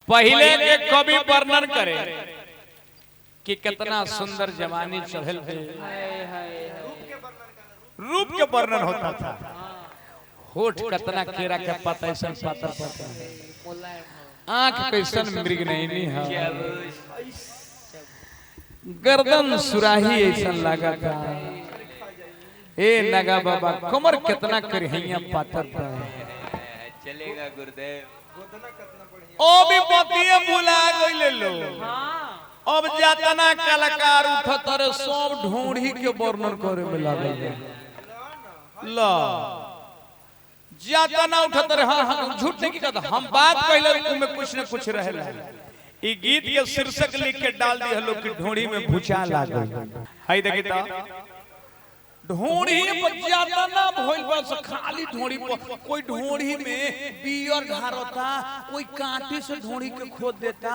पहले के कवि वर्णन करे कि कितना सुंदर जवानी चढ़ल थे, रूप के वर्णन होता था। होठ कितना केरा के पता ऐसा पातर पातर, आंख कैसन मृग नहीं है, गर्दन सुराही ऐसा लगा था। ए नगा बाबा कमर कितना करहिया पातर था। चलेगा गुरुदेव। ओ भी बतिए भुला गइले लो। अब जातना कलाकार उठत रे सब ढूंढी के वर्णन करे में लागल। ला जातना उठत रे, हां झूठ नहीं कहता, हम बात कहले में कुछ न कुछ रहेला। ई गीत के शीर्षक लिख के डाल दी हलो कि ढूंढी में भूचाल लागल। हाय देखी ता ढोड़ी पर ज्यादा ना भइल बस खाली ढोड़ी पर। कोई ढोड़ी में बियर ढारता, कोई कांटे से ढोड़ी के खोद देता,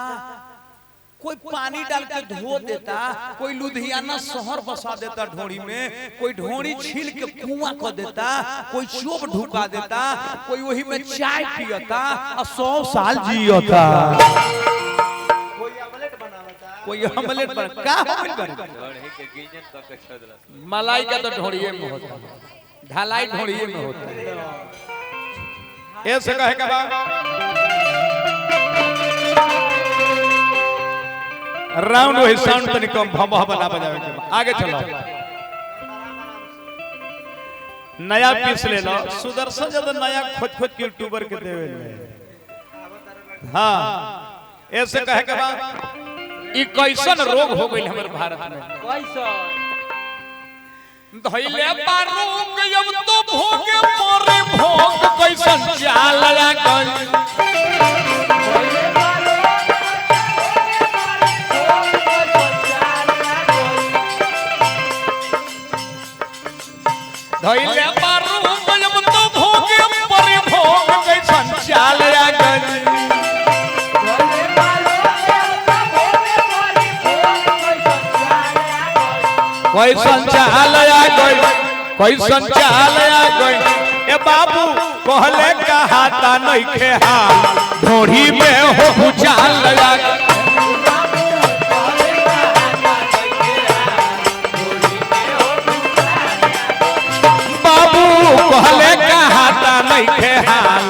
कोई पानी डाल के धो देता, कोई लुधियाना शहर बसा देता ढोड़ी में, कोई ढोड़ी छील के कुआं कर देता, कोई चोप ढुका देता, कोई वही में चाय पियता और 100 साल जियता। कोई ऑमलेट बन का ऑमलेट बन ढोड़ी के गीजन का कछदला। मलाई का तो ढोड़िए में होता, ढलाई ढोड़िए में होता। ऐसे कहे का बा राउंड वही साउंड तनी कम भम बना बजावे के। आगे चलो, नया पीस ले लो। सुदर्शन जब नया खोज के यूट्यूबर के देवे ले। हाँ ऐसे कहे के बा ई कैसन रोग हो गइल हमर भारत में। कैसन धइले बारूक अब तो भोगे मोरे भोग कैसन चाल लगा गइल। धइले बारूक अब तो भोगे मोरे भोग कैसन चाल लगा गइल। कैसन चाल आ गई, कैसन चाल आ गई। ए बाबू कहले कहाता नहीं खे हाल, ढोड़ी में हो भूचाल लगा गई। बाबू कहले कहाता नहीं खे हाल,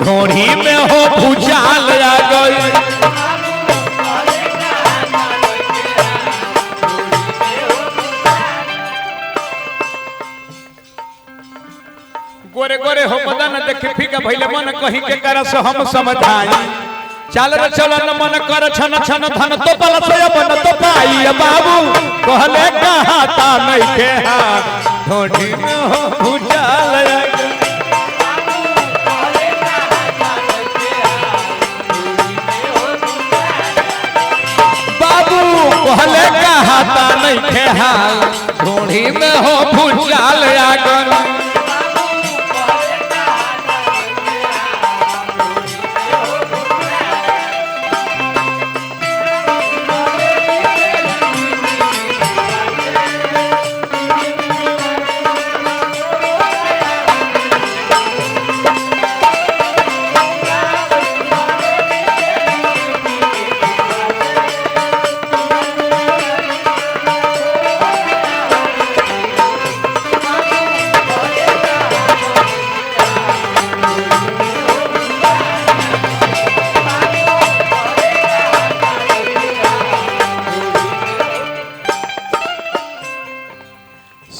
ढोड़ी में हो भूचाल लगा गई। गोरे गोरे हो मदन देख फीका भइले मन कहीं के कर से हम समझाई। चल रे चलन मन कर छन छन धन तो पल से बन तो पाई। बाबू कहले कहाता नहीं के हाथ, ढोड़ी में हो भूचाल। बाबू कहले कहाता नहीं के हाथ, ढोड़ी में हो भूचाल आगन।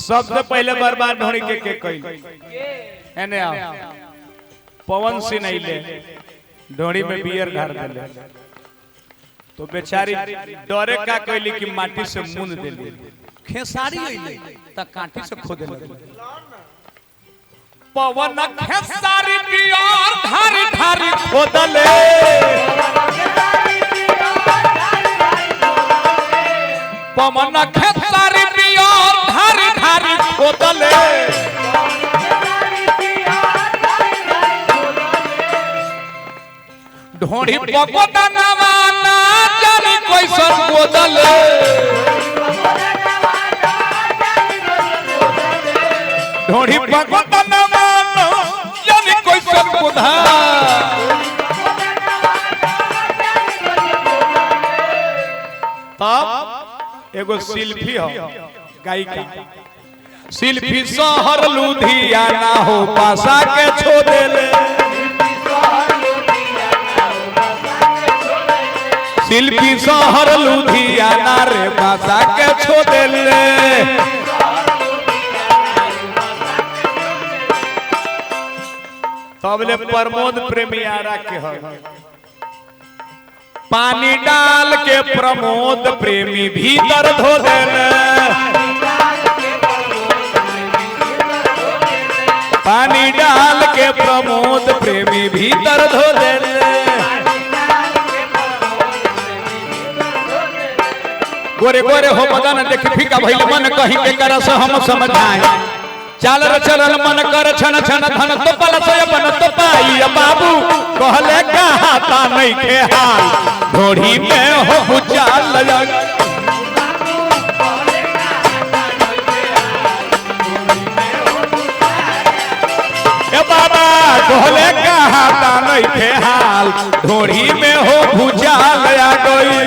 सबसे पहले बर्बाद ढोड़ी के कइल एने आओ। पवन सिंह आइले ढोड़ी में बियर ढार देले तो बेचारी डरे का कइली कि माटी से मुंद देली। खेसारी आइले त काठी से खोदे लगे। पवन खेसारी बियर ढारी ढारी खोदले। पवन खेसारी बियर ढारी ढारी खोदले। ढोड़ी पकोटा नवाना जानी कैसन खोदले। ढोड़ी पकोटा नवाना जानी कैसन खोदा। तब एगो शिल्पी हो गायिका शिल्पी शहर लुधियाना हो पासा के छो देले शिल्पी शहर लुधियाना रे पासा के छो देले तबले प्रमोद प्रेमी आरा के हो पानी डाल के प्रमोद प्रेमी भीतर धो देले पानी डाल के प्रमोद प्रेमी भीतर धो देले गोरे गोरे हो बदन देख फीका भइल मन कहीं के कर से हम समझाए चाल चलल मन कर छन छन धन तो पल से अपन तो पाई बाबू कहले कहाता नहीं के हाल घोड़ी में हो बुचाल ए बाबा कहले कहाता नहीं के हाल घोड़ी में हो बुचाल आ गई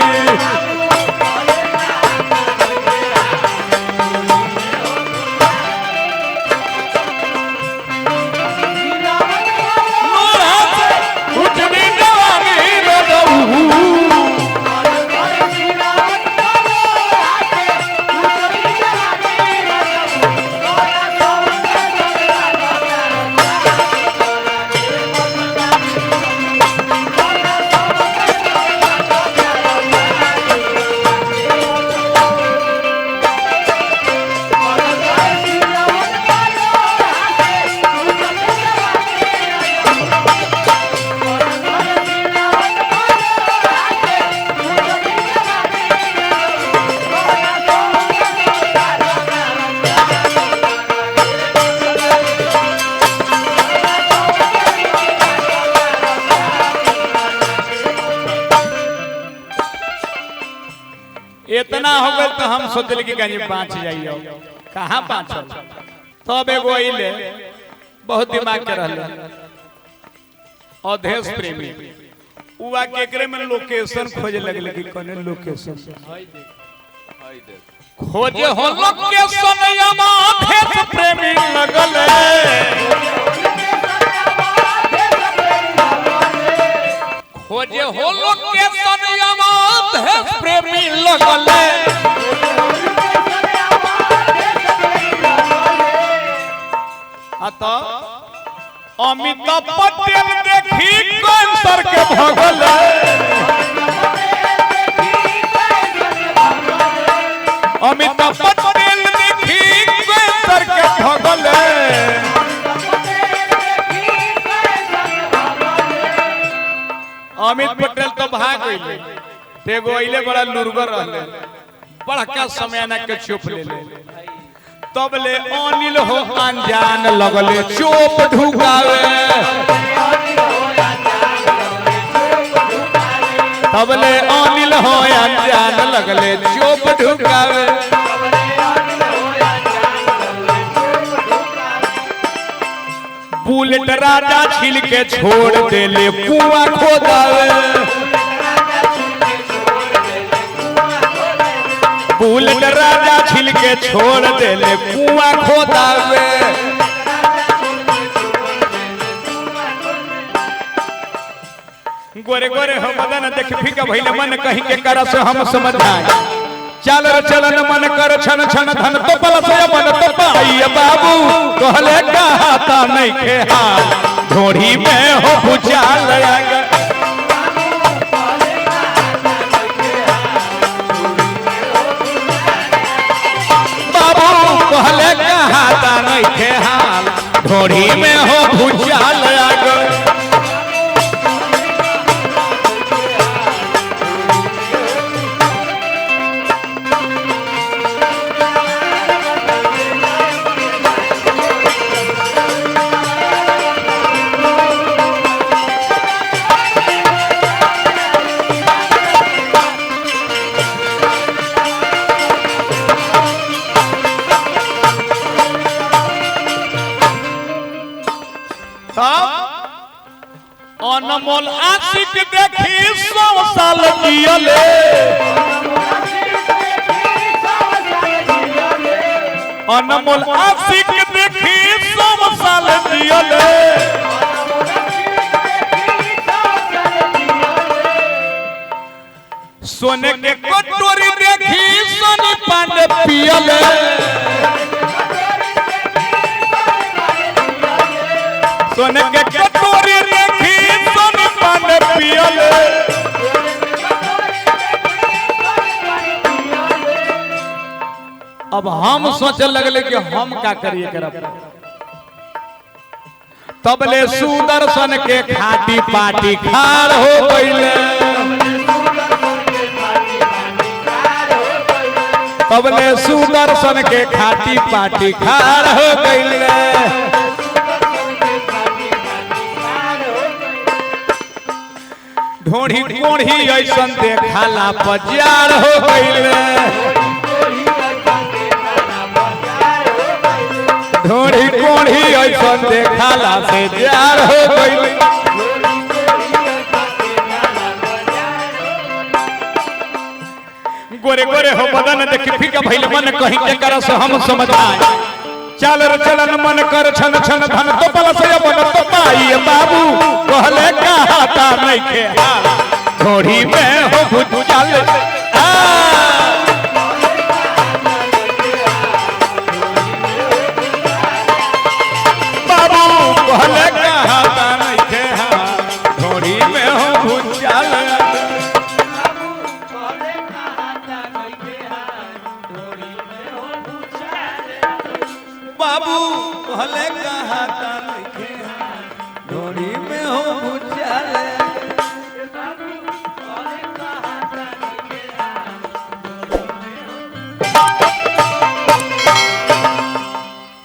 इतना हो गए तो हम सोचल कि कहीं बाँच जाइयो कहाँ बाँचल तब एगो अइले बहुत दिमाग के रहले अवधेश प्रेमी उवा केकरे में लोकेशन खोजे लगले कि कोने लोकेशन खोजे हो लोकेशन यमा अवधेश प्रेमी लगले खोजे हो लोकेशन यमा अवधेश प्रेमी लगले अतः अमिताभ पटेल देखी कैंसर के भगल अमिताभ पटेल देखी कैंसर के भगल अमित पटेल तो भाग गइले तेगो अइले बड़ा लुरगर रहले बड़का समय ना के चुप ले ले तबले अनिल हो अनजान लगले चोप ढुकावे तबले अनिल हो अनजान लगले चोप ढुकावे बुलेट राजा छिल के छोड़ देले कुआं खोदावे बुलेट राजा छिल के छोड़ देले कुआं खोदावे गोरे गोरे हो मदन देख फीका भइले मन कहीं के कर से हम समझाए चल चलन मन कर छन छन धन तो पल से मन तो पाई बाबू कहले कहाता नहीं के हाल घोड़ी में हो बुचाल लगा कहले कहाता नहीं थे हाल घोड़ी में हो भूचाल अनमोल आशिक देखी 100 साल जियले अनमोल आशिक देखी 100 साल जियले सोने के कटोरी देखी सोनी पांडे पियले सोने के कटोरी देखी सोनी पांडे पियले अब हम सोचे लगले कि हम क्या करिए करब तबले सुदर्शन के खाटी पाटी खाड़ हो गईले तबले सुदर्शन के खाटी पाटी खाड़ हो गईले ढोढ़ी कोढ़ी ऐसन देखाला पजार हो गईले ढोढ़ी कोढ़ी ऐसन देखाला से जार हो गईले गोरे गोरे हो बदन देखी फीका भइल मन कहीं के कर से हम समझाए चल रे चलन मन कर छन छन धन तो पल से बन तो पाई बाबू कहले कहाता नहीं के ढोढ़ी में हो भुज चल आ